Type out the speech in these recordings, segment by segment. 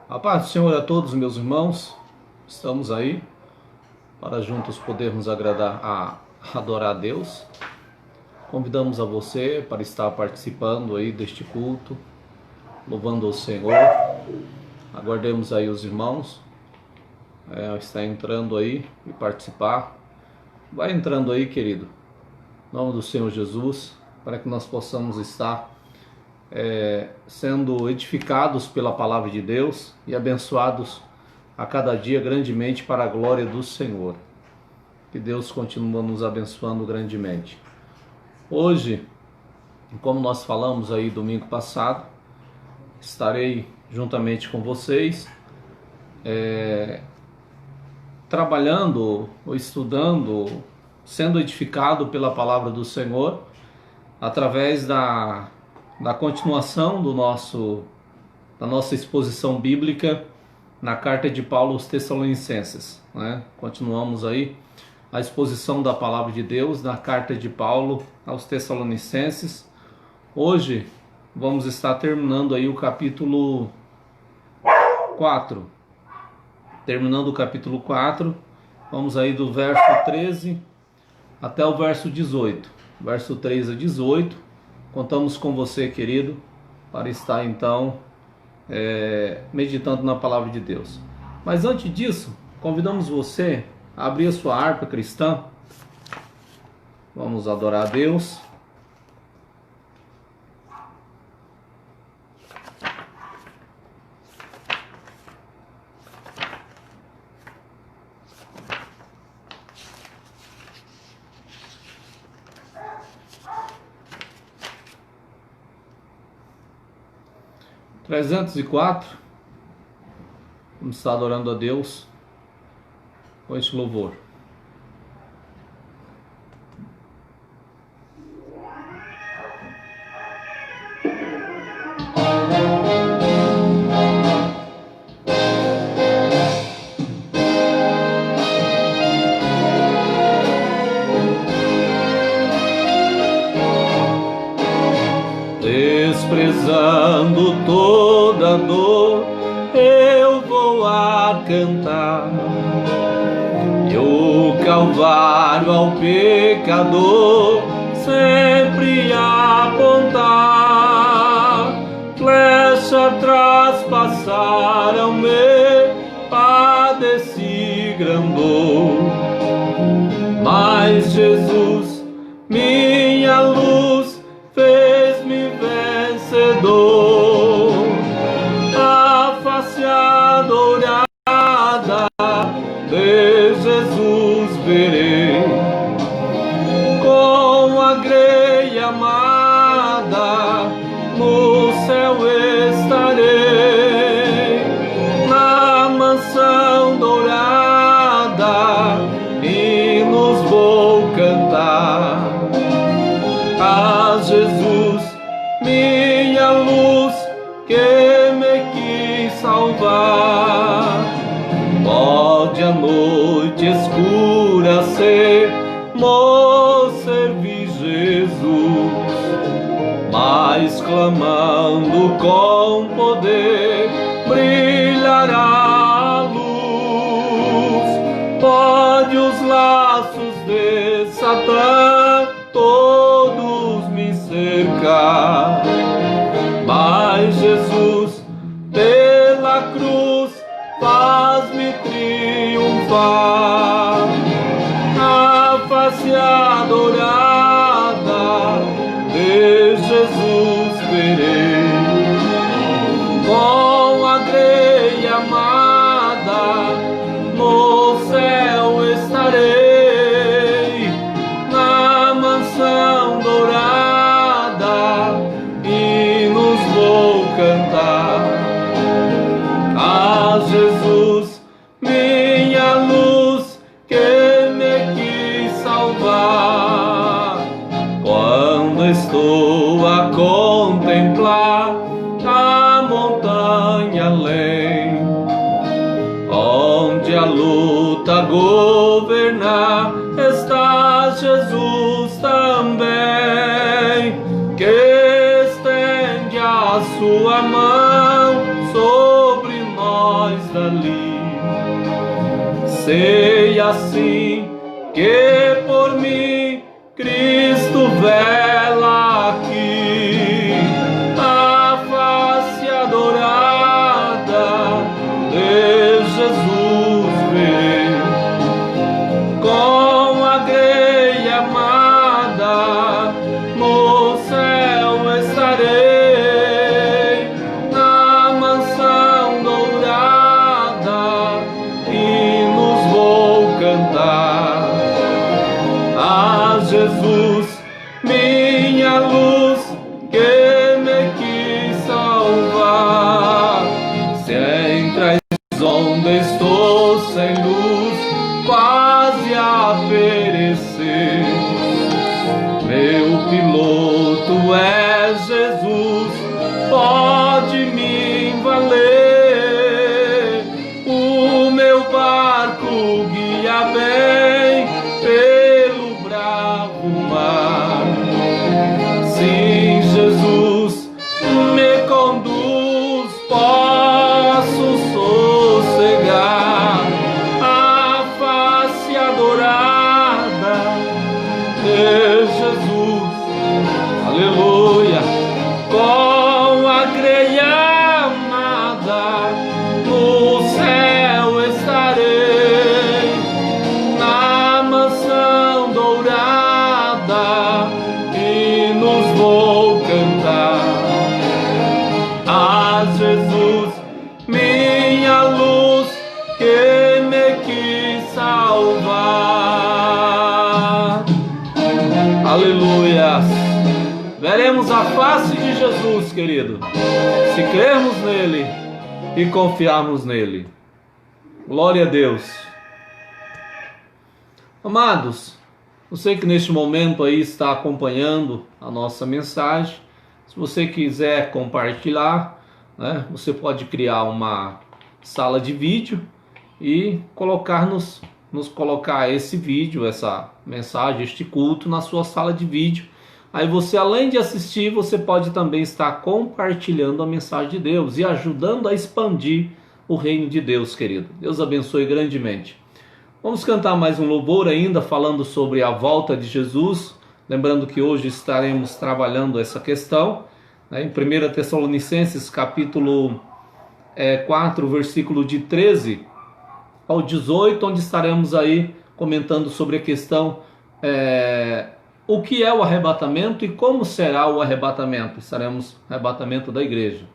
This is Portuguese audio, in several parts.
A paz do Senhor a todos, meus irmãos. Estamos aí para juntos podermos adorar a Deus. Convidamos a você para estar participando aí deste culto, louvando ao Senhor. Aguardemos aí os irmãos, está entrando aí e participar. Vai entrando aí, querido, em nome do Senhor Jesus, para que nós possamos estar sendo edificados pela palavra de Deus e abençoados a cada dia grandemente para a glória do Senhor. Que Deus continue nos abençoando grandemente. Hoje, como nós falamos aí domingo passado, estarei juntamente com vocês trabalhando, ou estudando, sendo edificado pela palavra do Senhor através da continuação da nossa exposição bíblica na carta de Paulo aos Tessalonicenses, né? Continuamos aí a exposição da palavra de Deus na carta de Paulo aos Tessalonicenses. Hoje vamos estar terminando aí o capítulo 4. Terminando o capítulo 4, vamos aí do verso 13 até o verso 18. Verso 13 a 18. Contamos com você, querido, para estar então meditando na palavra de Deus. Mas antes disso, convidamos você a abrir a sua harpa cristã. Vamos adorar a Deus. Trezentos e quatro. Vamos estar adorando a Deus com este louvor. Desprezando toda dor, eu vou a cantar, e o Calvário ao pecador sempre apontar. Flecha traspassaram-me, padeci grandor, mas Jesus, minha luz, fez-me vencedor. A face adorada de Jesus verei, com a grei amada no céu estarei, na mansão dourada hinos vou cantar. A Jesus, minha luz, que me quis salvar. Pode a noite escura ser, mo servir Jesus, mas clamando com poder brilhará a luz. Pode os laços de Satã todos me cercar, mas Jesus pela cruz faz-me triunfar. A face adorada de Jesus verei, com a grei amada no céu estarei, na mansão dourada hinos vou cantar. A Jesus, minha luz, que me quis salvar. Quando estou a contemplar a montanha além, onde a luta governar, está Jesus também, que estende a a sua mão sobre nós dali. Sei assim que por mim Cristo vela aqui, a face adorada de Jesus vê. Com a grelha amada no céu estarei, na mansão dourada hinos vou cantar. A Jesus, minha luz, que me quis salvar. Se entre as ondas estou sem luz, quase a perecer, meu piloto é Jesus, pode me valer. O meu barco guia bem pelo bravo mar. Sim, Jesus me conduz, posso sossegar. A face adorada de Jesus, aleluia. Com a grelha amada no céu estarei, na mansão dourada hinos vou cantar. A Jesus, minha luz, que me quis salvar. Aleluia. Veremos a face de Jesus, querido, se crermos nele e confiarmos nele. Glória a Deus. Amados, eu sei que neste momento aí está acompanhando a nossa mensagem. Se você quiser compartilhar, né, você pode criar uma sala de vídeo e nos colocar esse vídeo, essa mensagem, este culto na sua sala de vídeo. Aí você, além de assistir, você pode também estar compartilhando a mensagem de Deus e ajudando a expandir o reino de Deus, querido. Deus abençoe grandemente. Vamos cantar mais um louvor ainda, falando sobre a volta de Jesus. Lembrando que hoje estaremos trabalhando essa questão, né, em 1 Tessalonicenses capítulo 4, versículo de 13 ao 18, onde estaremos aí comentando sobre a questão o que é o arrebatamento e como será o arrebatamento. Estaremos no arrebatamento da igreja.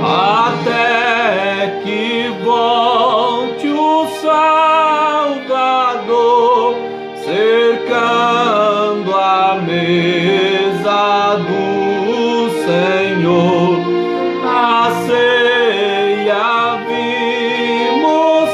Até que volte o Salvador, cercando a mesa do Senhor, a ceia vimos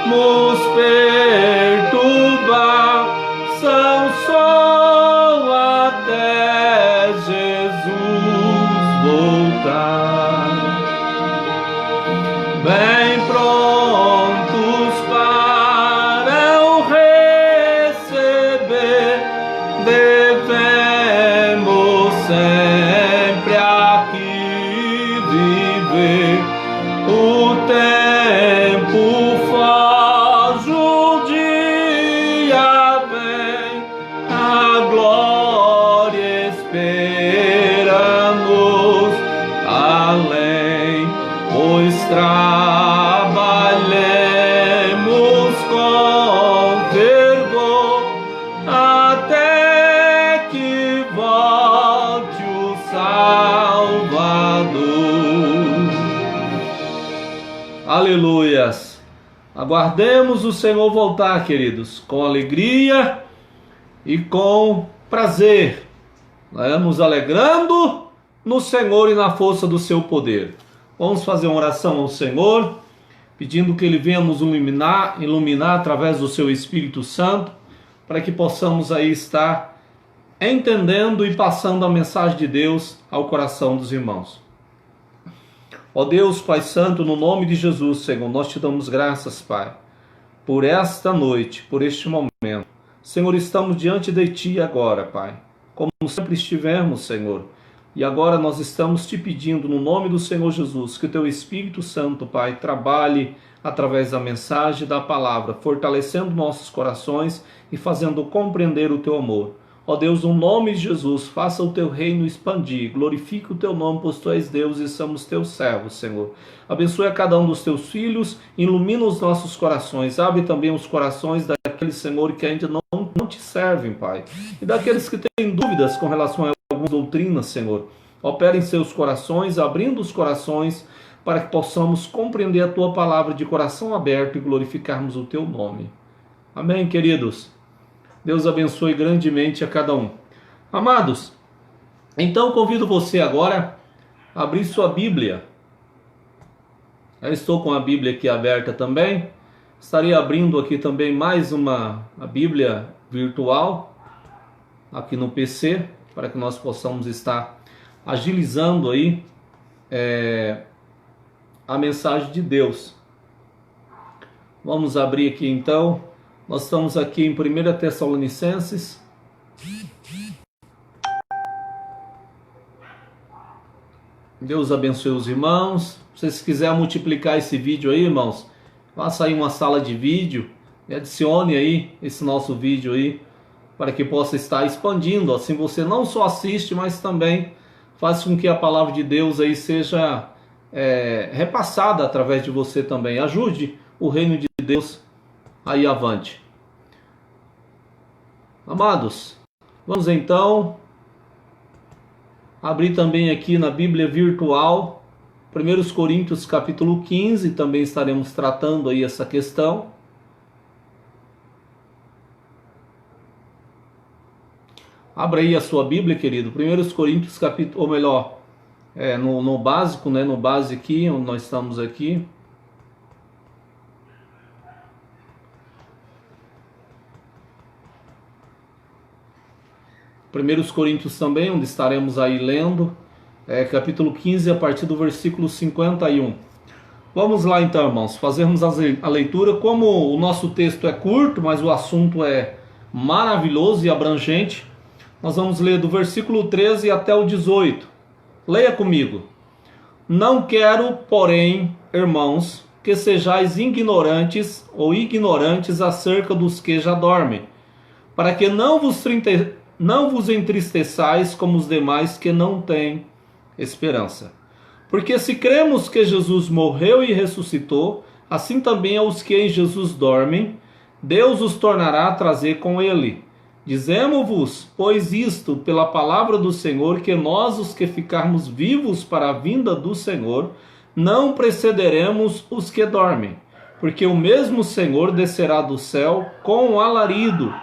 nos perturbação só até Jesus voltar. Bem prontos para o receber, devemos sempre aqui viver. O tempo foge, o dia vem, a glória esperamos além, pois trabalhemos com fervor até que volte o Salvador. Aleluias! Aguardemos o Senhor voltar, queridos, com alegria e com prazer, né? Nos alegrando no Senhor e na força do seu poder. Vamos fazer uma oração ao Senhor, pedindo que Ele venha nos iluminar através do seu Espírito Santo, para que possamos aí estar entendendo e passando a mensagem de Deus ao coração dos irmãos. Ó Deus, Pai Santo, no nome de Jesus, Senhor, nós te damos graças, Pai, por esta noite, por este momento. Senhor, estamos diante de Ti agora, Pai, como sempre estivemos, Senhor. E agora nós estamos te pedindo, no nome do Senhor Jesus, que o Teu Espírito Santo, Pai, trabalhe através da mensagem da palavra, fortalecendo nossos corações e fazendo compreender o Teu amor. Ó Deus, no nome de Jesus, faça o Teu reino expandir, glorifique o Teu nome, pois Tu és Deus e somos Teus servos, Senhor. Abençoe a cada um dos Teus filhos, ilumina os nossos corações, abre também os corações daqueles, Senhor, que ainda não Te servem, Pai, e daqueles que têm dúvidas com relação a algumas doutrinas, Senhor. Opera em seus corações, abrindo os corações, para que possamos compreender a Tua palavra de coração aberto e glorificarmos o Teu nome. Amém, queridos? Deus abençoe grandemente a cada um. Amados, então convido você agora a abrir sua Bíblia. Eu estou com a Bíblia aqui aberta também. Estarei abrindo aqui também mais a Bíblia virtual, aqui no PC, para que nós possamos estar agilizando aí a mensagem de Deus. Vamos abrir aqui então. Nós estamos aqui em 1 Tessalonicenses. Deus abençoe os irmãos. Se vocês quiserem multiplicar esse vídeo aí, irmãos, faça aí uma sala de vídeo e adicione aí esse nosso vídeo aí, para que possa estar expandindo. Assim você não só assiste, mas também faz com que a palavra de Deus aí seja repassada através de você também. Ajude o reino de Deus aí avante. Amados, vamos então abrir também aqui na Bíblia virtual, 1 Coríntios capítulo 15, também estaremos tratando aí essa questão. Abra aí a sua Bíblia, querido, 1 Coríntios capítulo, ou melhor, no básico, né, no base aqui, onde nós estamos aqui. 1 Coríntios também, onde estaremos aí lendo, capítulo 15, a partir do versículo 51. Vamos lá então, irmãos, fazermos a leitura. Como o nosso texto é curto, mas o assunto é maravilhoso e abrangente, nós vamos ler do versículo 13 até o 18. Leia comigo. Não quero, porém, irmãos, que sejais ignorantes ou ignorantes acerca dos que já dormem, para que não vos entristeçais como os demais que não têm esperança. Porque se cremos que Jesus morreu e ressuscitou, assim também aos que em Jesus dormem, Deus os tornará a trazer com ele. Dizemo-vos, pois isto, pela palavra do Senhor, que nós, os que ficarmos vivos para a vinda do Senhor, não precederemos os que dormem. Porque o mesmo Senhor descerá do céu com um alarido,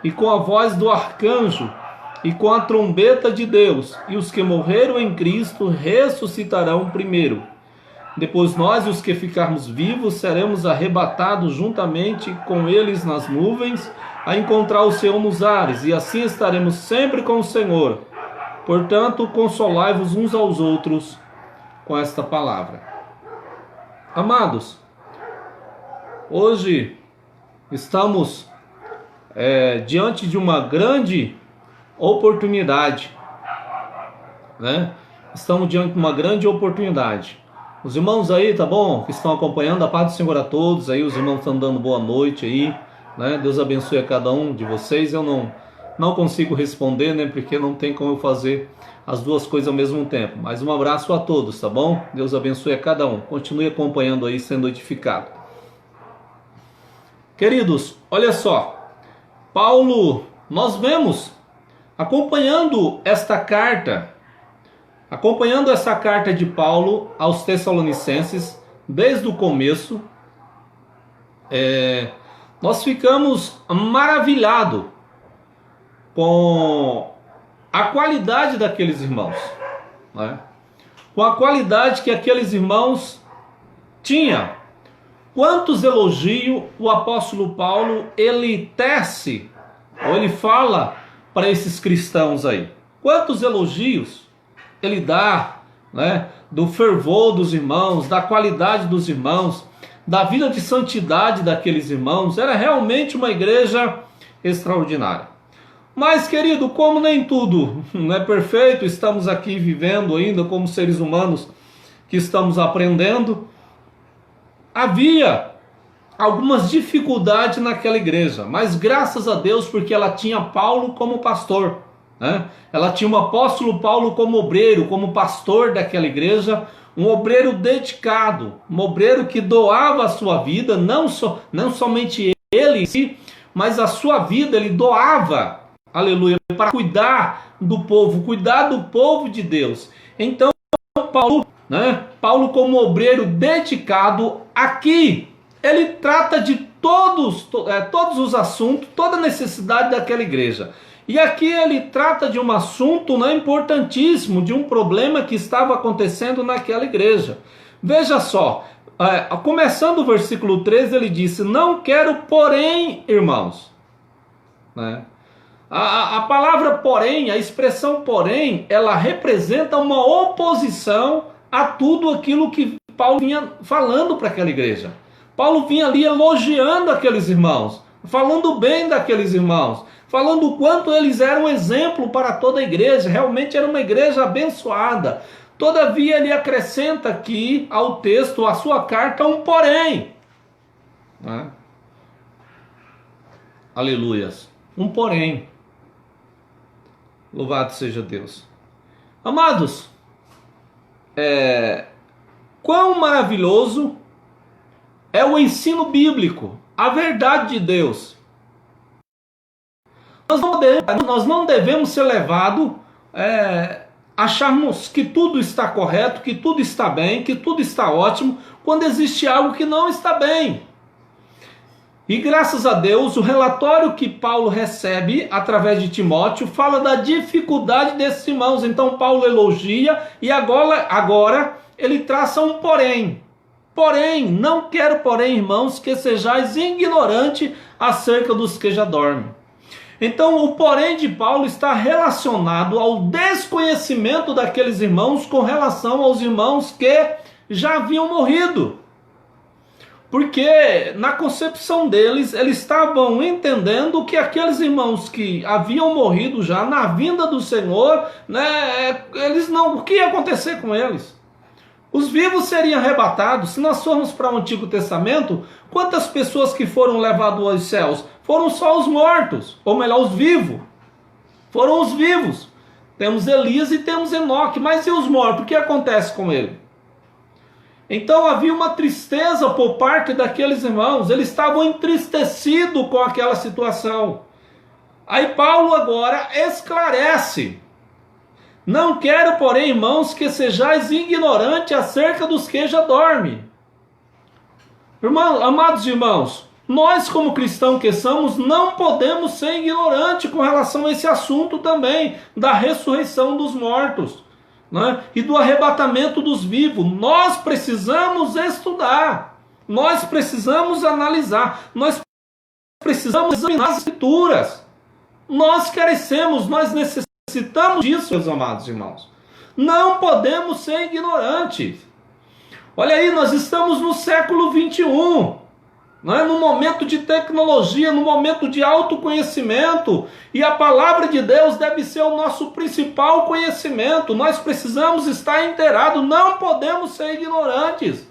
e com a voz do arcanjo, e com a trombeta de Deus, e os que morreram em Cristo ressuscitarão primeiro. Depois nós, os que ficarmos vivos, seremos arrebatados juntamente com eles nas nuvens, a encontrar o Senhor nos ares, e assim estaremos sempre com o Senhor. Portanto, consolai-vos uns aos outros com esta palavra. Amados, hoje estamos diante de uma grande oportunidade, né? Estamos diante de uma grande oportunidade. Os irmãos aí, tá bom? Que estão acompanhando, a paz do Senhor a todos aí, os irmãos estão dando boa noite aí, né? Deus abençoe a cada um de vocês. Eu não consigo responder, né? Porque não tem como eu fazer as duas coisas ao mesmo tempo. Mas um abraço a todos, tá bom? Deus abençoe a cada um. Continue acompanhando aí, sendo edificado. Queridos, olha só. Paulo, nós vemos, acompanhando essa carta de Paulo aos Tessalonicenses, desde o começo, nós ficamos maravilhados com a qualidade daqueles irmãos, né? Com a qualidade que aqueles irmãos tinham. Quantos elogios o apóstolo Paulo ele tece, ou ele fala para esses cristãos aí. Quantos elogios ele dá, né, do fervor dos irmãos, da qualidade dos irmãos, da vida de santidade daqueles irmãos. Era realmente uma igreja extraordinária. Mas, querido, como nem tudo não é perfeito, estamos aqui vivendo ainda como seres humanos que estamos aprendendo, havia algumas dificuldades naquela igreja, mas graças a Deus, porque ela tinha Paulo como pastor, né? Ela tinha o apóstolo Paulo como obreiro, como pastor daquela igreja, um obreiro dedicado, um obreiro que doava a sua vida, não somente ele, mas a sua vida ele doava, aleluia, para cuidar do povo de Deus. Então Paulo, né? Paulo como obreiro dedicado aqui, ele trata de todos os assuntos, toda a necessidade daquela igreja. E aqui ele trata de um assunto, né, importantíssimo, de um problema que estava acontecendo naquela igreja. Veja só, começando o versículo 13, ele disse: não quero, porém, irmãos. Né? A palavra porém, a expressão porém, ela representa uma oposição a tudo aquilo que Paulo vinha falando para aquela igreja. Paulo vinha ali elogiando aqueles irmãos, falando bem daqueles irmãos, falando o quanto eles eram um exemplo para toda a igreja, realmente era uma igreja abençoada. Todavia ele acrescenta aqui ao texto, a sua carta, um porém. Né? Aleluias. Um porém. Louvado seja Deus. Amados, quão maravilhoso é o ensino bíblico, a verdade de Deus. Nós não devemos ser levados acharmos que tudo está correto, que tudo está bem, que tudo está ótimo, quando existe algo que não está bem. E graças a Deus, o relatório que Paulo recebe através de Timóteo fala da dificuldade desses irmãos. Então Paulo elogia e agora ele traça um porém. Porém, não quero, porém, irmãos, que sejais ignorantes acerca dos que já dormem. Então, o porém de Paulo está relacionado ao desconhecimento daqueles irmãos com relação aos irmãos que já haviam morrido. Porque na concepção deles, eles estavam entendendo que aqueles irmãos que haviam morrido já na vinda do Senhor, né, o que ia acontecer com eles? Os vivos seriam arrebatados. Se nós formos para o Antigo Testamento, quantas pessoas que foram levadas aos céus? Foram só os mortos, ou melhor, os vivos. Foram os vivos. Temos Elias e temos Enoque, mas e os mortos? O que acontece com ele? Então havia uma tristeza por parte daqueles irmãos, eles estavam entristecidos com aquela situação. Aí Paulo agora esclarece: não quero, porém, irmãos, que sejais ignorantes acerca dos que já dormem. Amados irmãos, nós como cristãos que somos, não podemos ser ignorantes com relação a esse assunto também, da ressurreição dos mortos. né, e do arrebatamento dos vivos. Nós precisamos estudar, nós precisamos analisar, nós precisamos examinar as Escrituras. Nós carecemos, nós necessitamos disso, meus amados irmãos. Não podemos ser ignorantes. Olha aí, nós estamos no século 21, né? No momento de tecnologia, no momento de autoconhecimento, e a palavra de Deus deve ser o nosso principal conhecimento. Nós precisamos estar inteirados, não podemos ser ignorantes.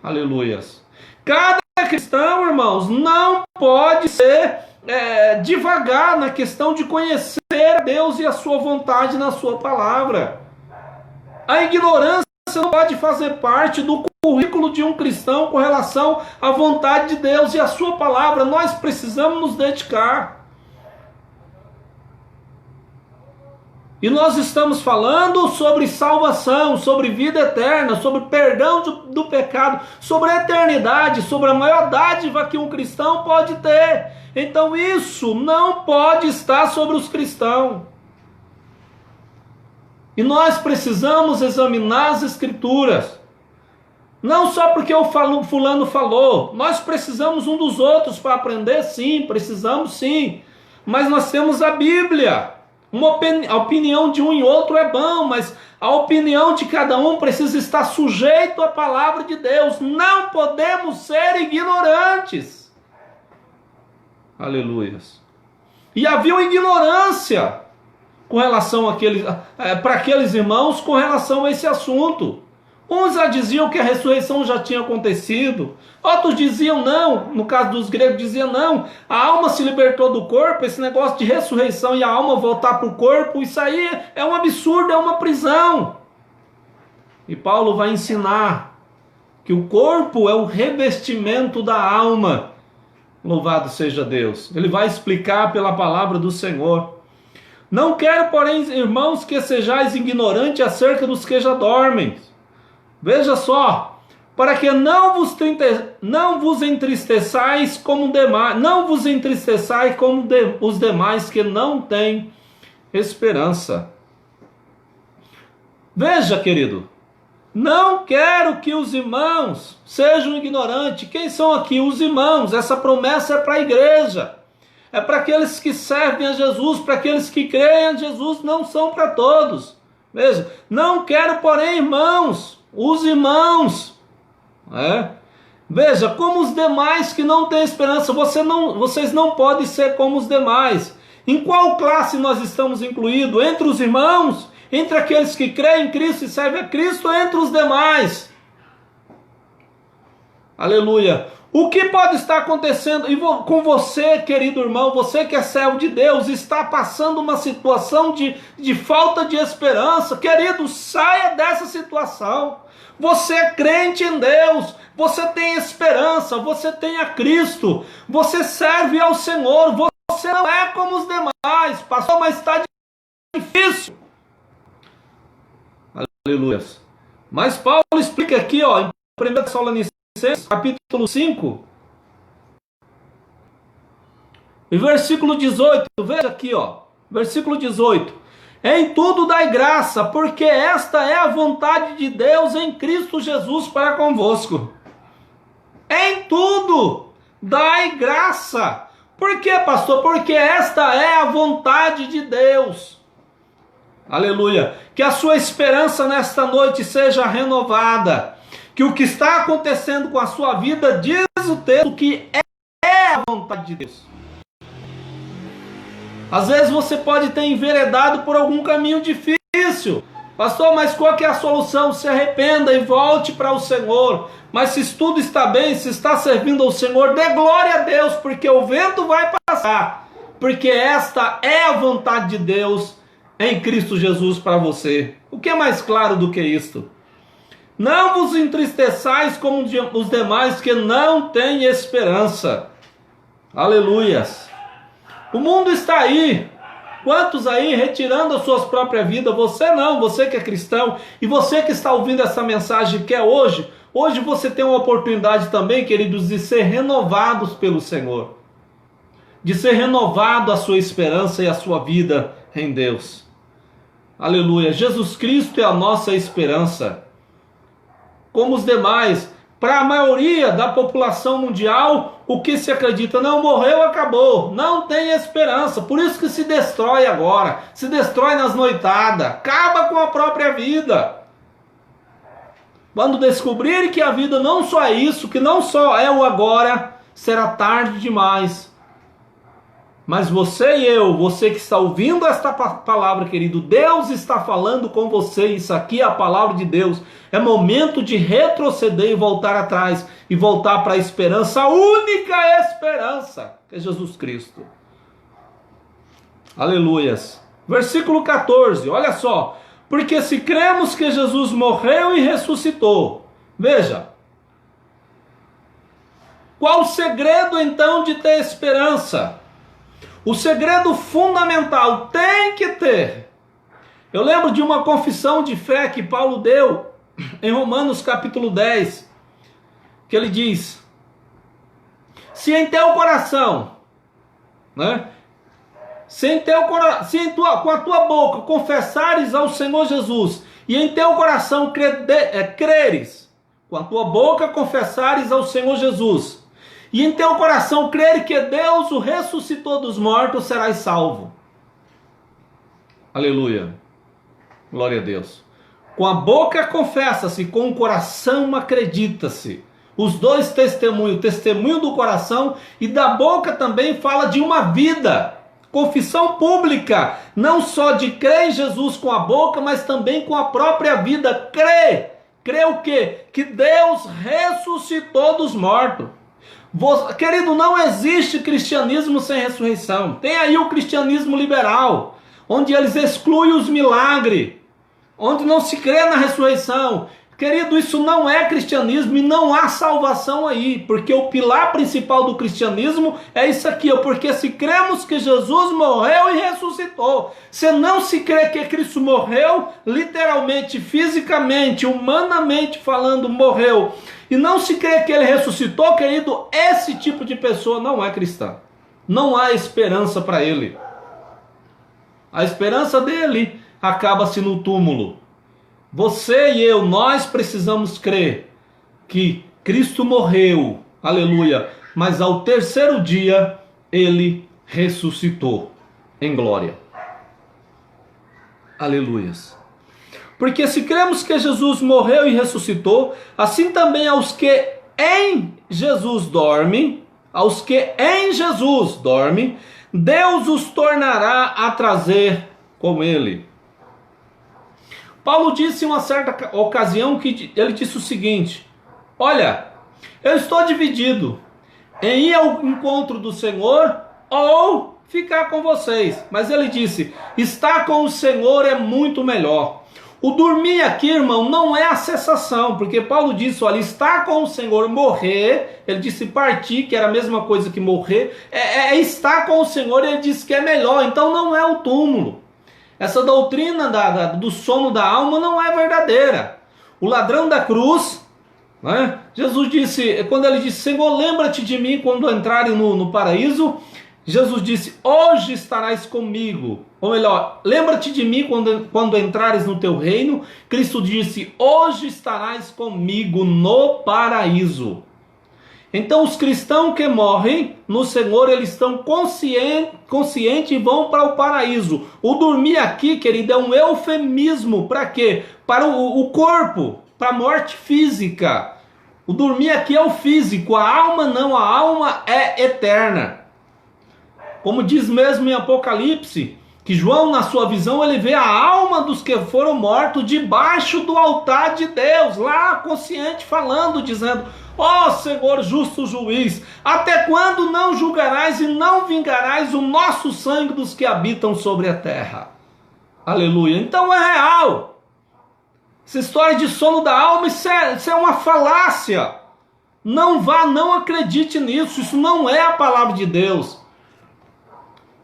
Aleluias. Cada cristão, irmãos, não pode ser devagar na questão de conhecer a Deus e a sua vontade na sua palavra. A ignorância não pode fazer parte do currículo de um cristão com relação à vontade de Deus e à sua palavra. Nós precisamos nos dedicar. E nós estamos falando sobre salvação, sobre vida eterna, sobre perdão do pecado, sobre a eternidade, sobre a maior dádiva que um cristão pode ter. Então isso não pode estar sobre os cristãos. E nós precisamos examinar as Escrituras. Não só porque o fulano falou. Nós precisamos um dos outros para aprender, sim, precisamos sim. Mas nós temos a Bíblia. A opinião de um e outro é bom, mas a opinião de cada um precisa estar sujeito à palavra de Deus. Não podemos ser ignorantes. Aleluias. E havia ignorância com relação para aqueles irmãos com relação a esse assunto. Uns já diziam que a ressurreição já tinha acontecido, outros diziam não, no caso dos gregos diziam não, a alma se libertou do corpo, esse negócio de ressurreição e a alma voltar para o corpo, isso aí é um absurdo, é uma prisão. E Paulo vai ensinar que o corpo é o revestimento da alma. Louvado seja Deus. Ele vai explicar pela palavra do Senhor. Não quero, porém, irmãos, que sejais ignorantes acerca dos que já dormem. Veja só, para que não vos entristeçais como demais, não vos entristeçais como os demais que não têm esperança. Veja, querido, não quero que os irmãos sejam ignorantes. Quem são aqui os irmãos? Essa promessa é para a igreja. É para aqueles que servem a Jesus, para aqueles que creem a Jesus, não são para todos. Veja, não quero, porém, irmãos, os irmãos, veja, como os demais que não têm esperança, vocês não podem ser como os demais. Em qual classe nós estamos incluídos? Entre os irmãos? Entre aqueles que creem em Cristo e servem a Cristo, ou entre os demais? Aleluia. O que pode estar acontecendo com você, querido irmão, você que é servo de Deus, está passando uma situação de falta de esperança? Querido, saia dessa situação. Você é crente em Deus, você tem esperança, você tem a Cristo, você serve ao Senhor, você não é como os demais, pastor, mas está difícil. Aleluia. Mas Paulo explica aqui, em 1 Tessalonicenses, capítulo 5, e versículo 18, veja aqui, versículo 18. Em tudo dai graça, porque esta é a vontade de Deus em Cristo Jesus para convosco. Em tudo dai graça. Por quê, pastor? Porque esta é a vontade de Deus. Aleluia. Que a sua esperança nesta noite seja renovada. Que o que está acontecendo com a sua vida, diz o texto, que é a vontade de Deus. Às vezes você pode ter enveredado por algum caminho difícil. Pastor, mas qual que é a solução? Se arrependa e volte para o Senhor. Mas se tudo está bem, se está servindo ao Senhor, dê glória a Deus, porque o vento vai passar. Porque esta é a vontade de Deus em Cristo Jesus para você. O que é mais claro do que isto? Não vos entristeçais como os demais que não têm esperança. Aleluias. O mundo está aí. Quantos aí retirando as suas próprias vidas? Você não, você que é cristão. E você que está ouvindo essa mensagem que é hoje. Hoje você tem uma oportunidade também, queridos, de ser renovados pelo Senhor. De ser renovado a sua esperança e a sua vida em Deus. Aleluia. Jesus Cristo é a nossa esperança. Como os demais, para a maioria da população mundial, o que se acredita? Não, morreu, acabou. Não tem esperança. Por isso que se destrói agora. Se destrói nas noitadas. Acaba com a própria vida. Quando descobrirem que a vida não só é isso, que não só é o agora, será tarde demais. Mas você e eu, você que está ouvindo esta palavra, querido, Deus está falando com você, isso aqui é a palavra de Deus. É momento de retroceder e voltar atrás, e voltar para a esperança, a única esperança, que é Jesus Cristo. Aleluias. Versículo 14, olha só. Porque se cremos que Jesus morreu e ressuscitou, veja, qual o segredo então de ter esperança? O segredo fundamental tem que ter. Eu lembro de uma confissão de fé que Paulo deu em Romanos capítulo 10, que ele diz: se em teu coração, né? Com a tua boca confessares ao Senhor Jesus, e em teu coração creres, com a tua boca confessares ao Senhor Jesus, e em teu coração creres que Deus o ressuscitou dos mortos, serás salvo. Aleluia. Glória a Deus. Com a boca confessa-se, com o coração acredita-se. Os dois testemunhos, o testemunho do coração e da boca também fala de uma vida. Confissão pública, não só de crer em Jesus com a boca, mas também com a própria vida. Crê o quê? Que Deus ressuscitou dos mortos. Querido, não existe cristianismo sem ressurreição. Tem aí o cristianismo liberal, onde eles excluem os milagres, onde não se crê na ressurreição. Querido, isso não é cristianismo e não há salvação aí, porque o pilar principal do cristianismo é isso aqui, porque se cremos que Jesus morreu e ressuscitou, se não se crê que Cristo morreu, literalmente, fisicamente, humanamente falando, morreu, e não se crê que ele ressuscitou, querido, esse tipo de pessoa não é cristã. Não há esperança para ele. A esperança dele acaba-se no túmulo. Você e eu, nós precisamos crer que Cristo morreu, aleluia, mas ao terceiro dia ele ressuscitou em glória. Aleluias. Porque se cremos que Jesus morreu e ressuscitou, assim também aos que em Jesus dormem, Deus os tornará a trazer com ele. Paulo disse em uma certa ocasião que ele disse o seguinte: olha, eu estou dividido em ir ao encontro do Senhor ou ficar com vocês. Mas ele disse, estar com o Senhor é muito melhor. O dormir aqui, irmão, não é a cessação, porque Paulo disse, olha, estar com o Senhor, morrer, ele disse partir, que era a mesma coisa que morrer, é estar com o Senhor, ele disse que é melhor, então não é o túmulo. Essa doutrina do sono da alma não é verdadeira. O ladrão da cruz, né? Jesus disse, quando ele disse, Senhor, lembra-te de mim quando entrarem no paraíso, Jesus disse, hoje estarás comigo. Ou melhor, lembra-te de mim quando entrares no teu reino. Cristo disse, hoje estarás comigo no paraíso. Então os cristãos que morrem no Senhor, eles estão conscientes e vão para o paraíso. O dormir aqui, querido, é um eufemismo. Para quê? Para o corpo, para a morte física. O dormir aqui é o físico, a alma não, a alma é eterna. Como diz mesmo em Apocalipse, que João, na sua visão, ele vê a alma dos que foram mortos debaixo do altar de Deus, lá consciente falando, dizendo, ó Senhor justo juiz, até quando não julgarás e não vingarás o nosso sangue dos que habitam sobre a terra? Aleluia. Então é real. Essa história de sono da alma, isso é uma falácia. Não acredite nisso, isso não é a palavra de Deus.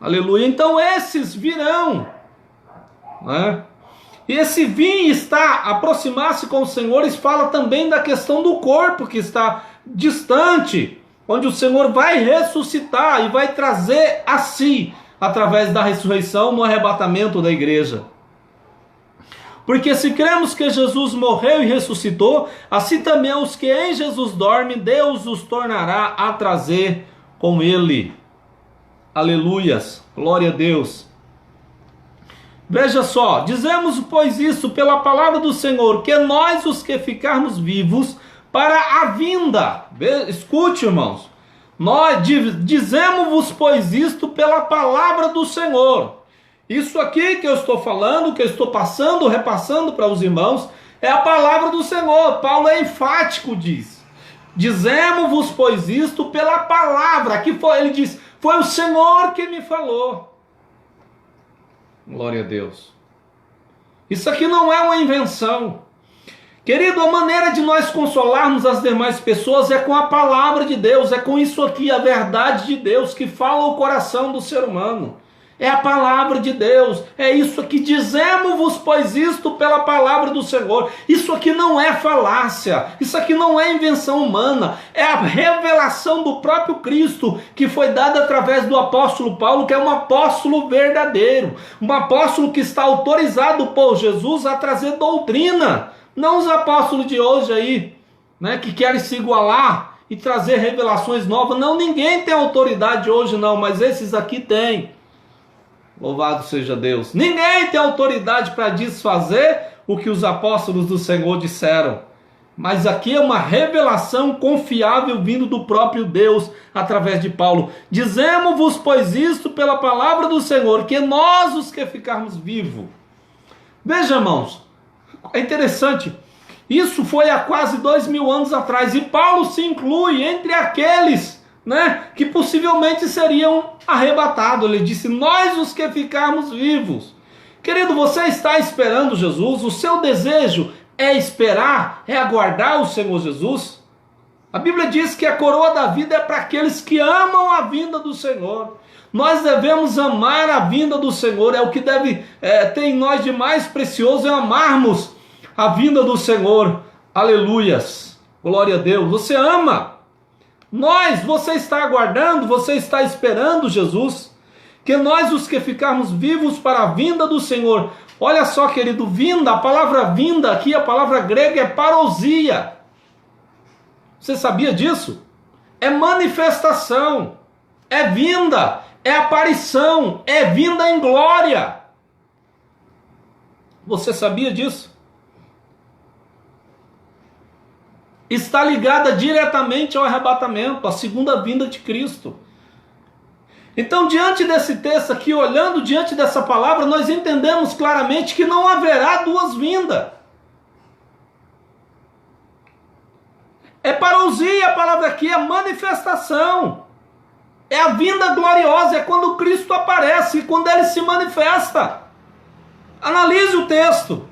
Aleluia. Então esses virão, né? E esse vir está aproximar-se com o Senhor, isso fala também da questão do corpo que está distante, onde o Senhor vai ressuscitar e vai trazer a si, através da ressurreição, no arrebatamento da igreja. Porque se cremos que Jesus morreu e ressuscitou, assim também os que em Jesus dormem, Deus os tornará a trazer com ele. Aleluias, glória a Deus. Veja só, dizemos pois isso pela palavra do Senhor, que nós os que ficarmos vivos para a vinda. Escute, irmãos. Nós dizemos-vos pois isto pela palavra do Senhor. Isso aqui que eu estou falando, que eu estou passando, repassando para os irmãos, é a palavra do Senhor. Paulo é enfático, diz. Dizemos-vos pois isto pela palavra. Aqui ele diz, foi o Senhor que me falou. Glória a Deus. Isso aqui não é uma invenção. Querido, a maneira de nós consolarmos as demais pessoas é com a palavra de Deus, é com isso aqui, a verdade de Deus, que fala o coração do ser humano. É a palavra de Deus, é isso aqui, dizemos-vos, pois isto pela palavra do Senhor. Isso aqui não é falácia, isso aqui não é invenção humana, é a revelação do próprio Cristo, que foi dada através do apóstolo Paulo, que é um apóstolo verdadeiro, um apóstolo que está autorizado por Jesus a trazer doutrina, não os apóstolos de hoje aí, né, que querem se igualar e trazer revelações novas. Não, ninguém tem autoridade hoje não, mas esses aqui têm. Louvado seja Deus. Ninguém tem autoridade para desfazer o que os apóstolos do Senhor disseram. Mas aqui é uma revelação confiável vindo do próprio Deus através de Paulo. Dizemos-vos, pois, isto pela palavra do Senhor, que nós os que ficarmos vivos. Veja, irmãos, é interessante. Isso foi há quase 2000 anos atrás. E Paulo se inclui entre aqueles, né, que possivelmente seriam arrebatados. Ele disse, nós os que ficarmos vivos. Querido, você está esperando Jesus? O seu desejo é esperar, é aguardar o Senhor Jesus? A Bíblia diz que a coroa da vida é para aqueles que amam a vinda do Senhor. Nós devemos amar a vinda do Senhor, é o que deve ter em nós de mais precioso, é amarmos a vinda do Senhor. Aleluias, glória a Deus. Você ama? Você está aguardando, você está esperando Jesus, que nós os que ficarmos vivos para a vinda do Senhor. Olha só, querido, vinda, a palavra vinda aqui, a palavra grega é parousia. Você sabia disso? É manifestação, é vinda, é aparição, é vinda em glória. Você sabia disso? Está ligada diretamente ao arrebatamento, à segunda vinda de Cristo. Então, diante desse texto aqui, olhando diante dessa palavra, nós entendemos claramente que não haverá duas vindas. É parousia a palavra aqui, é manifestação. É a vinda gloriosa, é quando Cristo aparece, quando ele se manifesta. Analise o texto.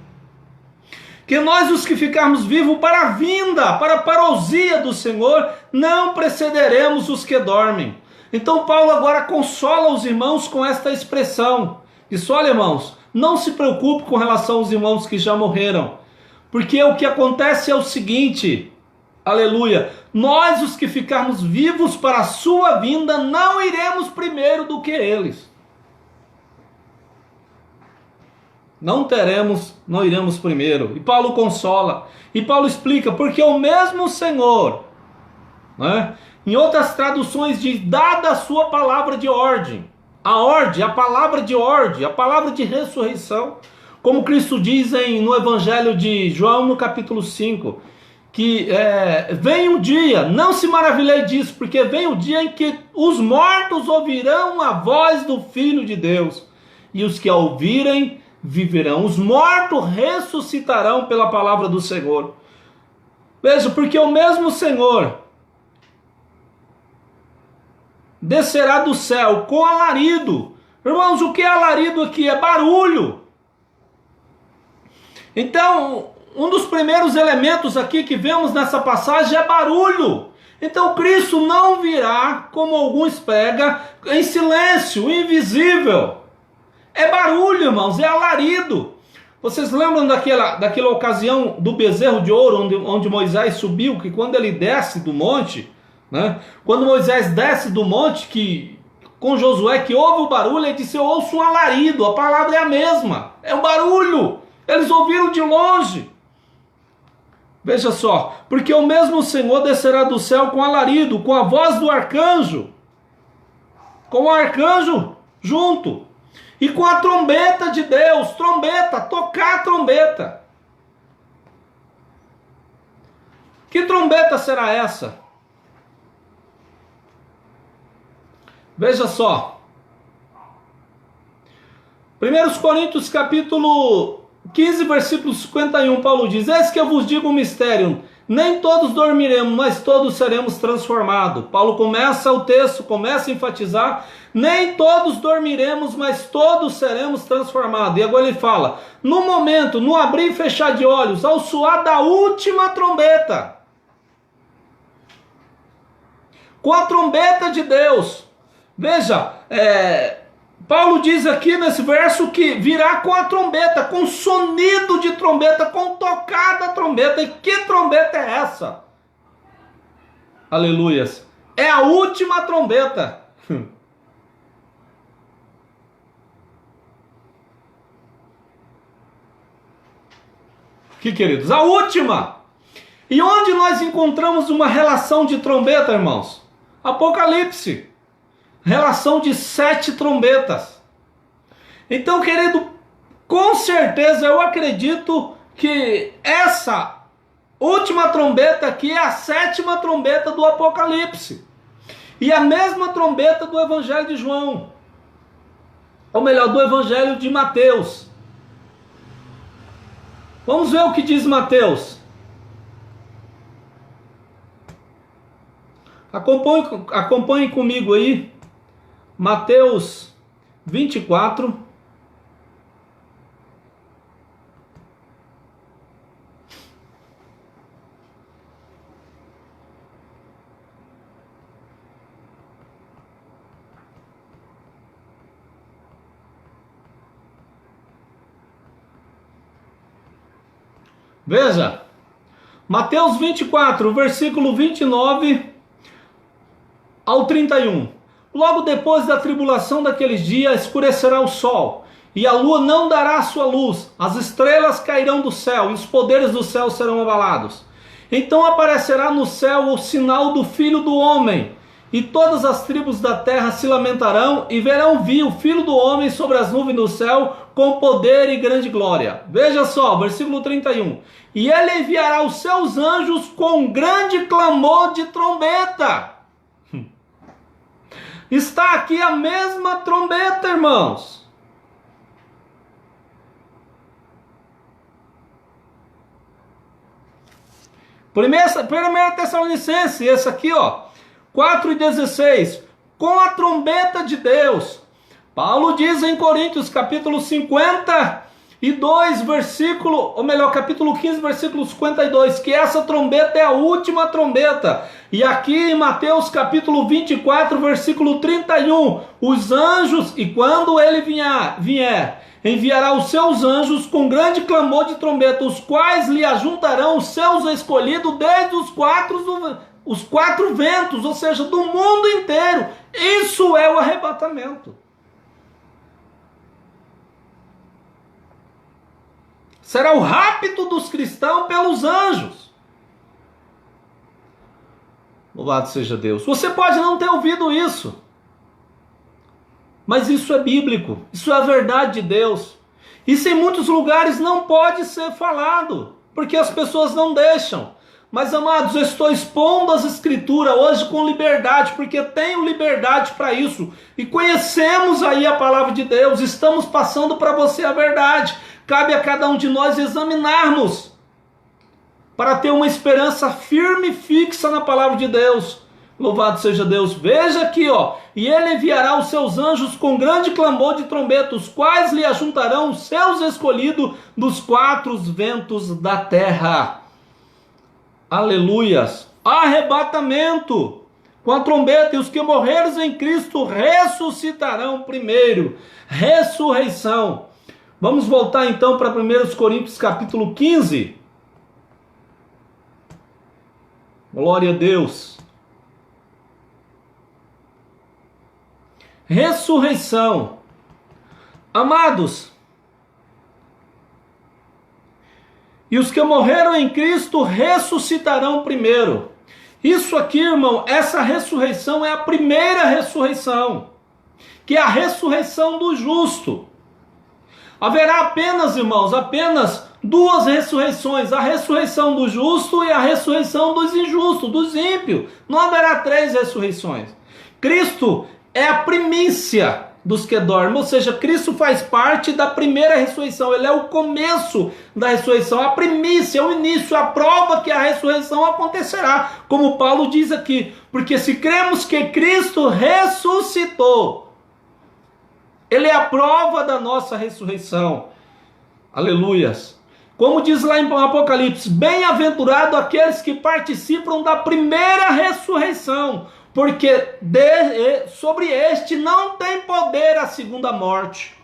Que nós os que ficarmos vivos para a vinda, para a parousia do Senhor, não precederemos os que dormem. Então Paulo agora consola os irmãos com esta expressão. Diz, olha, irmãos, não se preocupe com relação aos irmãos que já morreram. Porque o que acontece é o seguinte, aleluia, nós os que ficarmos vivos para a sua vinda, não iremos primeiro do que eles. Não iremos primeiro. E Paulo consola. E Paulo explica, porque o mesmo Senhor, né, em outras traduções diz, dada a sua palavra de ordem. A ordem, a palavra de ordem, a palavra de ressurreição. Como Cristo diz no Evangelho de João, no capítulo 5, que vem um dia, não se maravilhei disso, porque vem o dia em que os mortos ouvirão a voz do Filho de Deus. E os que a ouvirem viverão. Os mortos ressuscitarão pela palavra do Senhor. Veja, porque o mesmo Senhor descerá do céu com alarido. Irmãos, o que é alarido aqui? É barulho. Então, um dos primeiros elementos aqui que vemos nessa passagem é barulho. Então Cristo não virá, como alguns pregam, em silêncio, invisível. É barulho, irmãos, é alarido. Vocês lembram daquela ocasião do bezerro de ouro, onde Moisés subiu, que quando ele desce do monte, né? Quando Moisés desce do monte, com Josué, que ouve o barulho, ele disse, eu ouço um alarido, a palavra é a mesma, é um barulho, Eles ouviram de longe. Veja só, porque o mesmo Senhor descerá do céu com alarido, com a voz do arcanjo, com o arcanjo junto, e com a trombeta de Deus, trombeta, tocar a trombeta. Que trombeta será essa? Veja só. 1 Coríntios capítulo 15, versículo 51, Paulo diz: eis que eu vos digo um mistério, nem todos dormiremos, mas todos seremos transformados. Paulo começa o texto, começa a enfatizar, nem todos dormiremos, mas todos seremos transformados. E agora ele fala, no momento, no abrir e fechar de olhos, ao soar da última trombeta, com a trombeta de Deus. Veja, Paulo diz aqui nesse verso que virá com a trombeta, com sonido de trombeta, com tocada a trombeta. E que trombeta é essa? Aleluias. É a última trombeta. Que queridos, a última. E onde nós encontramos uma relação de trombeta, irmãos? Apocalipse. Relação de 7 trombetas. Então, querido, com certeza eu acredito que essa última trombeta aqui é a 7ª trombeta do Apocalipse. E a mesma trombeta do Evangelho de João. Ou melhor, do Evangelho de Mateus. Vamos ver o que diz Mateus. Acompanhe comigo aí. Mateus 24. Veja, Mateus 24, versículo 29 ao 31. Logo depois da tribulação daqueles dias, escurecerá o sol, e a lua não dará a sua luz, as estrelas cairão do céu, e os poderes do céu serão abalados. Então aparecerá no céu o sinal do Filho do Homem, e todas as tribos da terra se lamentarão, e verão vir o Filho do Homem sobre as nuvens do céu, com poder e grande glória. Veja só, versículo 31. E ele enviará os seus anjos com grande clamor de trombeta. Está aqui a mesma trombeta, irmãos. Primeira Tessalonicenses, esse aqui, ó, 4:16, com a trombeta de Deus. Paulo diz em Coríntios, capítulo 52, versículo, ou melhor, capítulo 15, versículo 52, que essa trombeta é a última trombeta. E aqui em Mateus, capítulo 24, versículo 31, os anjos, e quando ele vier, enviará os seus anjos com grande clamor de trombeta, os quais lhe ajuntarão os seus escolhidos desde os quatro ventos, ou seja, do mundo inteiro. Isso é o arrebatamento. Será o rapto dos cristãos pelos anjos. Louvado seja Deus. Você pode não ter ouvido isso, mas isso é bíblico, isso é a verdade de Deus. Isso em muitos lugares não pode ser falado, porque as pessoas não deixam. Mas, amados, eu estou expondo as escrituras hoje com liberdade, porque tenho liberdade para isso. E conhecemos aí a palavra de Deus, estamos passando para você a verdade. Cabe a cada um de nós examinarmos, para ter uma esperança firme e fixa na palavra de Deus. Louvado seja Deus. Veja aqui, ó. E ele enviará os seus anjos com grande clamor de trombeta, os quais lhe ajuntarão os seus escolhidos dos 4 ventos da terra. Aleluias. Arrebatamento com a trombeta, e os que morreram em Cristo ressuscitarão primeiro. Ressurreição. Vamos voltar então para 1 Coríntios capítulo 15. Glória a Deus. Ressurreição. Amados, E os que morreram em Cristo ressuscitarão primeiro. Isso aqui, irmão, essa ressurreição é a primeira ressurreição, que é a ressurreição do justo. Haverá apenas, irmãos, apenas duas ressurreições, a ressurreição do justo e a ressurreição dos injustos, dos ímpios. Não haverá três ressurreições. Cristo é a primícia dos que dormem, ou seja, Cristo faz parte da primeira ressurreição, ele é o começo da ressurreição, a primícia, o início, a prova que a ressurreição acontecerá, como Paulo diz aqui, porque se cremos que Cristo ressuscitou, ele é a prova da nossa ressurreição, aleluias. Como diz lá em Apocalipse, bem-aventurado aqueles que participam da primeira ressurreição, porque sobre este não tem poder a segunda morte.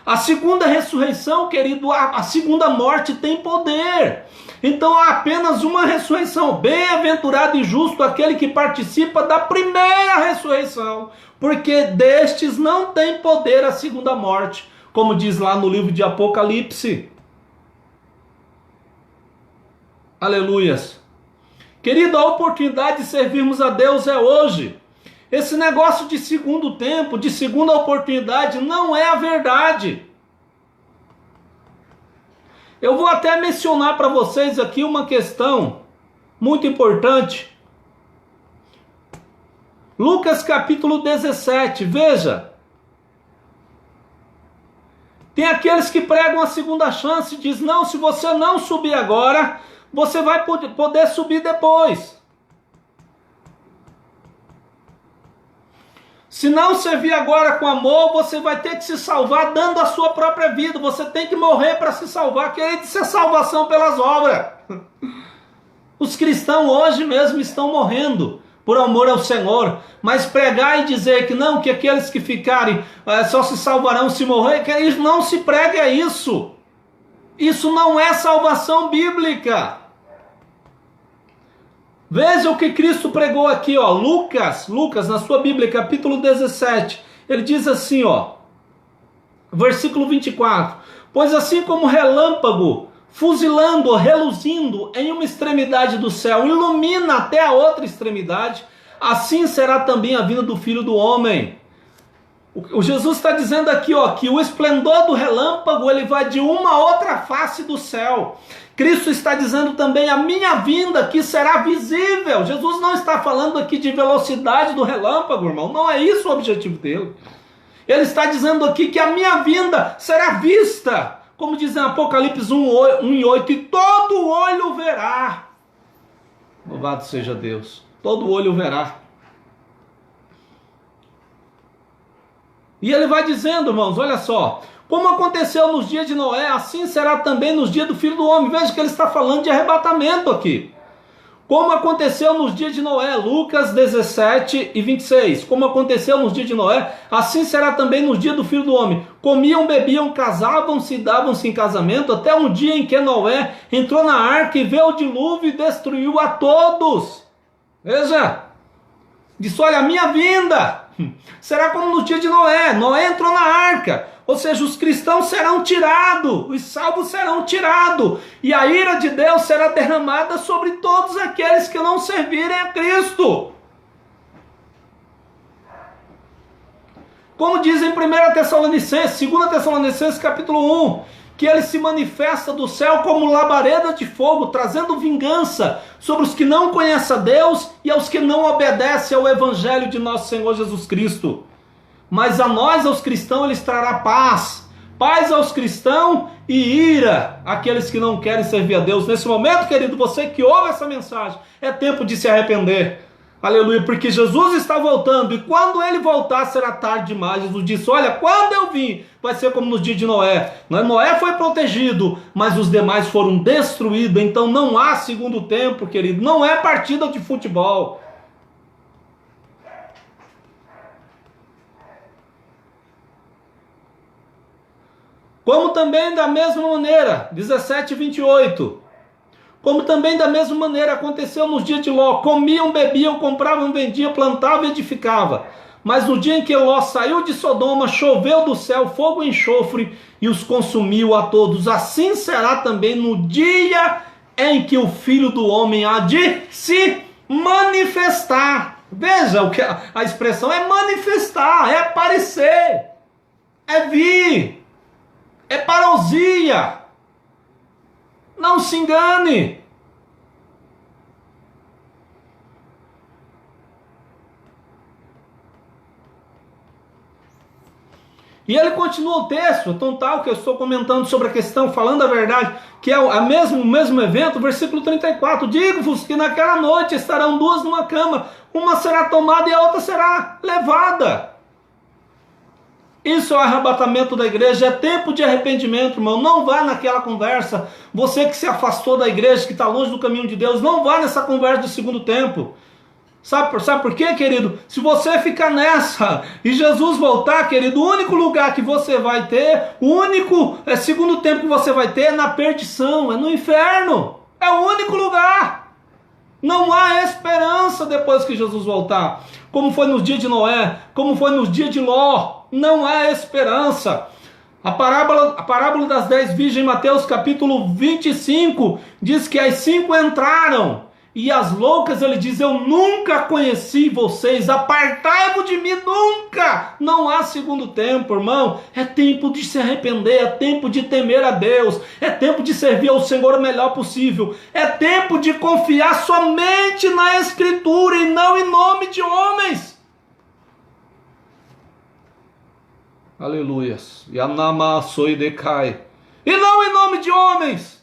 A segunda ressurreição, querido, a segunda morte tem poder. Então há apenas uma ressurreição. Bem-aventurado e justo aquele que participa da primeira ressurreição, porque destes não tem poder a segunda morte, como diz lá no livro de Apocalipse. Aleluias. Querido, a oportunidade de servirmos a Deus é hoje. Esse negócio de segundo tempo, de segunda oportunidade, não é a verdade. Eu vou até mencionar para vocês aqui uma questão muito importante. Lucas capítulo 17, veja. Tem aqueles que pregam a segunda chance e dizem, não, se você não subir agora, você vai poder subir depois. Se não servir agora com amor, você vai ter que se salvar dando a sua própria vida. Você tem que morrer para se salvar, que é de ser salvação pelas obras. Os cristãos hoje mesmo estão morrendo por amor ao Senhor, mas pregar e dizer que não, que aqueles que ficarem só se salvarão se morrer, que isso não se prega isso. Isso não é salvação bíblica. Veja o que Cristo pregou aqui, ó, Lucas, na sua Bíblia, capítulo 17, ele diz assim, ó, versículo 24, pois assim como relâmpago, fuzilando, reluzindo em uma extremidade do céu, ilumina até a outra extremidade, assim será também a vinda do Filho do Homem. O Jesus está dizendo aqui, ó, que o esplendor do relâmpago, ele vai de uma a outra face do céu. Cristo está dizendo também a minha vinda que será visível. Jesus não está falando aqui de velocidade do relâmpago, irmão. Não é isso o objetivo dele. Ele está dizendo aqui que a minha vinda será vista. Como diz em Apocalipse 1:8, e todo olho verá. Louvado seja Deus. Todo olho verá. E ele vai dizendo, irmãos, olha só. Como aconteceu nos dias de Noé, assim será também nos dias do Filho do Homem. Veja que ele está falando de arrebatamento aqui. Como aconteceu nos dias de Noé, Lucas 17 e 26. Como aconteceu nos dias de Noé, assim será também nos dias do Filho do Homem. Comiam, bebiam, casavam-se e davam-se em casamento, até um dia em que Noé entrou na arca e veio o dilúvio e destruiu a todos. Veja, disse, olha, a minha vinda será como nos dias de Noé. Noé entrou na arca. Ou seja, os cristãos serão tirados, os salvos serão tirados, e a ira de Deus será derramada sobre todos aqueles que não servirem a Cristo. Como diz em 1 Tessalonicenses, 2 Tessalonicenses capítulo 1, que ele se manifesta do céu como labareda de fogo, trazendo vingança sobre os que não conhecem a Deus e aos que não obedecem ao Evangelho de nosso Senhor Jesus Cristo. Mas a nós, aos cristãos, ele trará paz. Paz aos cristãos e ira àqueles que não querem servir a Deus. Nesse momento, querido, você que ouve essa mensagem, é tempo de se arrepender. Aleluia, porque Jesus está voltando e quando ele voltar será tarde demais. Jesus disse, olha, quando eu vim, vai ser como nos dias de Noé. Noé foi protegido, mas os demais foram destruídos. Então não há segundo tempo, querido. Não é partida de futebol. Como também da mesma maneira, 17:28, como também da mesma maneira aconteceu nos dias de Ló, comiam, bebiam, compravam, vendiam, plantavam e edificavam. Mas no dia em que Ló saiu de Sodoma, choveu do céu fogo e enxofre e os consumiu a todos. Assim será também no dia em que o Filho do Homem há de se manifestar. Veja, o que a expressão é manifestar, é aparecer, é vir, é parousia. Não se engane. E ele continua o texto, tão tal que eu estou comentando sobre a questão, falando a verdade, que é o mesmo evento, versículo 34. Digo-vos que naquela noite estarão duas numa cama, uma será tomada e a outra será levada. Isso é o arrebatamento da igreja, é tempo de arrependimento, irmão. Não vá naquela conversa. Você que se afastou da igreja, que está longe do caminho de Deus, não vá nessa conversa de segundo tempo. Sabe por quê, querido? Se você ficar nessa e Jesus voltar, querido, o único lugar que você vai ter, o único segundo tempo que você vai ter é na perdição, é no inferno. É o único lugar. Não há esperança depois que Jesus voltar. Como foi nos dias de Noé, como foi nos dias de Ló. Não há esperança. A parábola das 10 virgens, Mateus capítulo 25, diz que as 5 entraram. E as loucas, ele diz, eu nunca conheci vocês, apartai-vos de mim, nunca. Não há segundo tempo, irmão. É tempo de se arrepender, é tempo de temer a Deus, é tempo de servir ao Senhor o melhor possível, é tempo de confiar somente na Escritura e não em nome de homens. Aleluias. Yanama soidecai. E não em nome de homens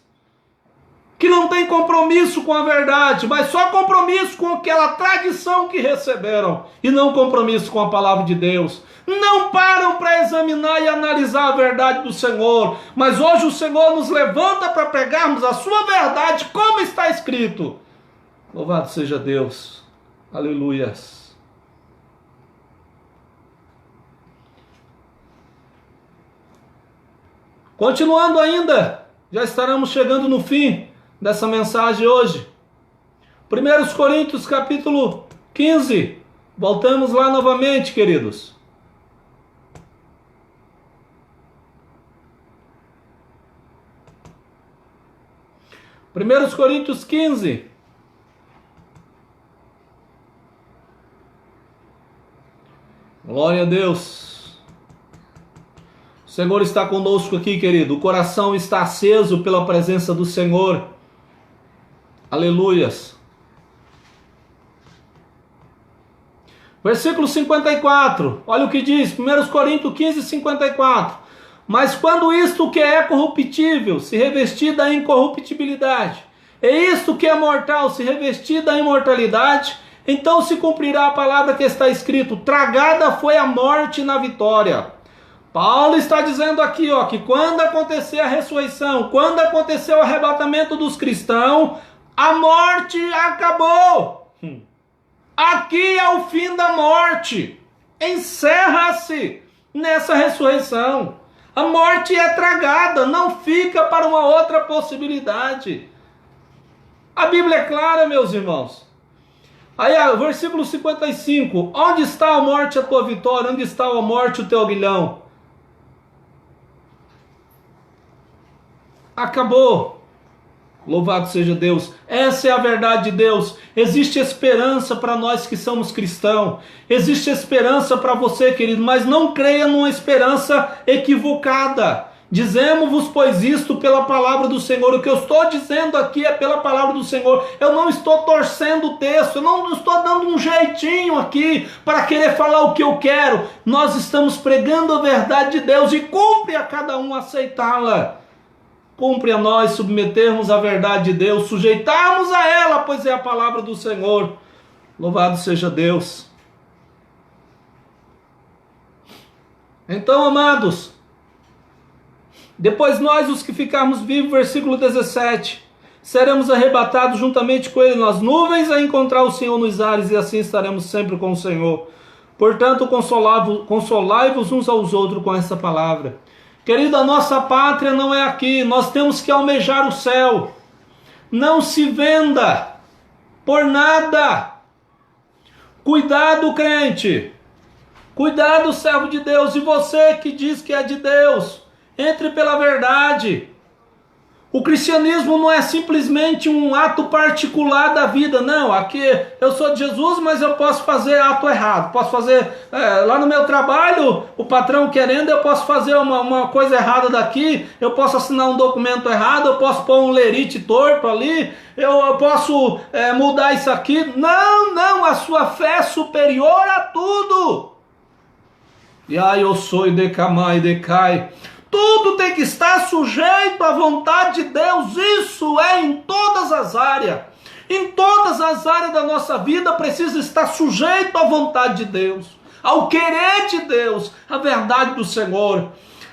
que não tem compromisso com a verdade, mas só compromisso com aquela tradição que receberam, e não compromisso com a palavra de Deus. Não param para examinar e analisar a verdade do Senhor, mas hoje o Senhor nos levanta para pregarmos a sua verdade, como está escrito. Louvado seja Deus. Aleluias. Continuando ainda, já estaremos chegando no fim dessa mensagem hoje. 1 Coríntios capítulo 15. Voltamos lá novamente, queridos. Primeiros Coríntios 15. Glória a Deus. O Senhor está conosco aqui, querido. O coração está aceso pela presença do Senhor. Aleluias. Versículo 54. Olha o que diz. 1 Coríntios 15, 54. Mas quando isto que é corruptível se revestir da incorruptibilidade, e isto que é mortal se revestir da imortalidade, então se cumprirá a palavra que está escrito: tragada foi a morte na vitória. Paulo está dizendo aqui, ó, que quando acontecer a ressurreição, quando acontecer o arrebatamento dos cristãos, a morte acabou. Aqui é o fim da morte. Encerra-se nessa ressurreição. A morte é tragada, não fica para uma outra possibilidade. A Bíblia é clara, meus irmãos. Aí, versículo 55. Onde está a morte a tua vitória? Onde está a morte o teu aguilhão? Acabou. Louvado seja Deus. Essa é a verdade de Deus. Existe esperança para nós que somos cristãos. Existe esperança para você, querido, mas não creia numa esperança equivocada. Dizemos-vos, pois, isto pela palavra do Senhor. O que eu estou dizendo aqui é pela palavra do Senhor. Eu não estou torcendo o texto, eu não estou dando um jeitinho aqui para querer falar o que eu quero. Nós estamos pregando a verdade de Deus e cumpre a cada um aceitá-la. Cumpre a nós submetermos a verdade de Deus, sujeitarmos a ela, pois é a palavra do Senhor. Louvado seja Deus. Então, amados, depois nós, os que ficarmos vivos, versículo 17, seremos arrebatados juntamente com ele nas nuvens a encontrar o Senhor nos ares, e assim estaremos sempre com o Senhor. Portanto, consolai-vos uns aos outros com essa palavra. Querido, a nossa pátria não é aqui, nós temos que almejar o céu. Não se venda por nada. Cuidado, crente. Cuidado, servo de Deus, e você que diz que é de Deus, entre pela verdade. O cristianismo não é simplesmente um ato particular da vida, não. Aqui eu sou de Jesus, mas eu posso fazer ato errado. Posso fazer, lá no meu trabalho, o patrão querendo, eu posso fazer uma coisa errada daqui, eu posso assinar um documento errado, eu posso pôr um lerite torto ali, eu posso mudar isso aqui. Não, não, a sua fé é superior a tudo. E aí eu sou e decamai e decai. Tudo tem que estar sujeito à vontade de Deus. Isso é em todas as áreas. Em todas as áreas da nossa vida precisa estar sujeito à vontade de Deus, ao querer de Deus, à verdade do Senhor.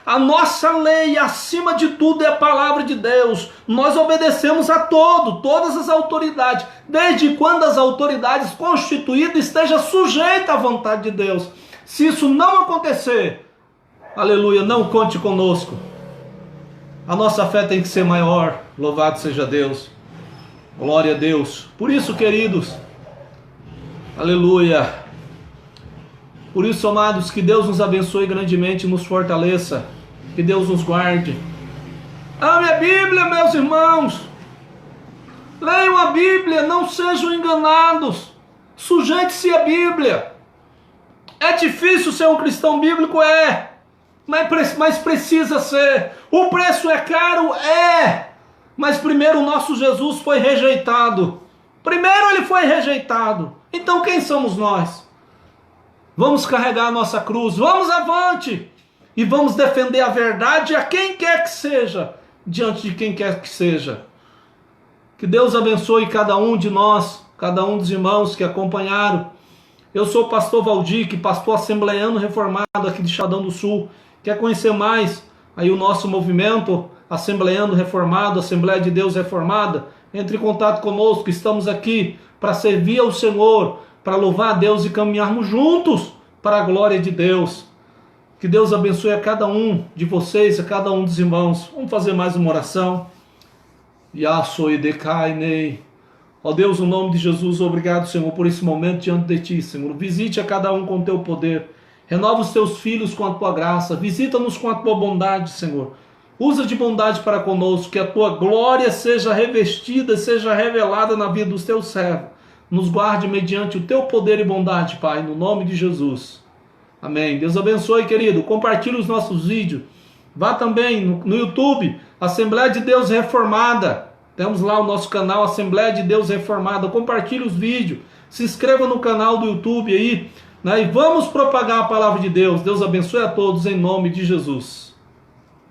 A nossa lei, acima de tudo, é a palavra de Deus. Nós obedecemos a todas as autoridades, desde quando as autoridades constituídas estejam sujeitas à vontade de Deus. Se isso não acontecer, aleluia, não conte conosco. A nossa fé tem que ser maior. Louvado seja Deus. Glória a Deus. Por isso, queridos, aleluia. Por isso, amados, que Deus nos abençoe grandemente e nos fortaleça. Que Deus nos guarde. Ame a Bíblia, meus irmãos. Leiam a Bíblia, não sejam enganados. Sujeite-se à Bíblia. É difícil ser um cristão bíblico? Mas precisa ser. O preço é caro? Mas primeiro o nosso Jesus foi rejeitado. Primeiro ele foi rejeitado. Então quem somos nós? Vamos carregar a nossa cruz. Vamos avante. E vamos defender a verdade a quem quer que seja. Diante de quem quer que seja. Que Deus abençoe cada um de nós. Cada um dos irmãos que acompanharam. Eu sou o pastor Valdir, pastor assembleiano reformado aqui de Chapadão do Sul. Quer conhecer mais aí o nosso movimento assembleiano reformado, Assembleia de Deus Reformada? Entre em contato conosco, estamos aqui para servir ao Senhor, para louvar a Deus e caminharmos juntos para a glória de Deus. Que Deus abençoe a cada um de vocês, a cada um dos irmãos. Vamos fazer mais uma oração. Yasoi decainei. Ó Deus, no nome de Jesus, obrigado, Senhor, por esse momento diante de Ti, Senhor. Visite a cada um com o Teu poder. Renova os Teus filhos com a Tua graça. Visita-nos com a Tua bondade, Senhor. Usa de bondade para conosco, que a Tua glória seja revestida, seja revelada na vida dos Teus servos. Nos guarde mediante o Teu poder e bondade, Pai, no nome de Jesus. Amém. Deus abençoe, querido. Compartilhe os nossos vídeos. Vá também no YouTube, Assembleia de Deus Reformada. Temos lá o nosso canal Assembleia de Deus Reformada. Compartilhe os vídeos. Se inscreva no canal do YouTube aí. E vamos propagar a palavra de Deus. Deus abençoe a todos em nome de Jesus.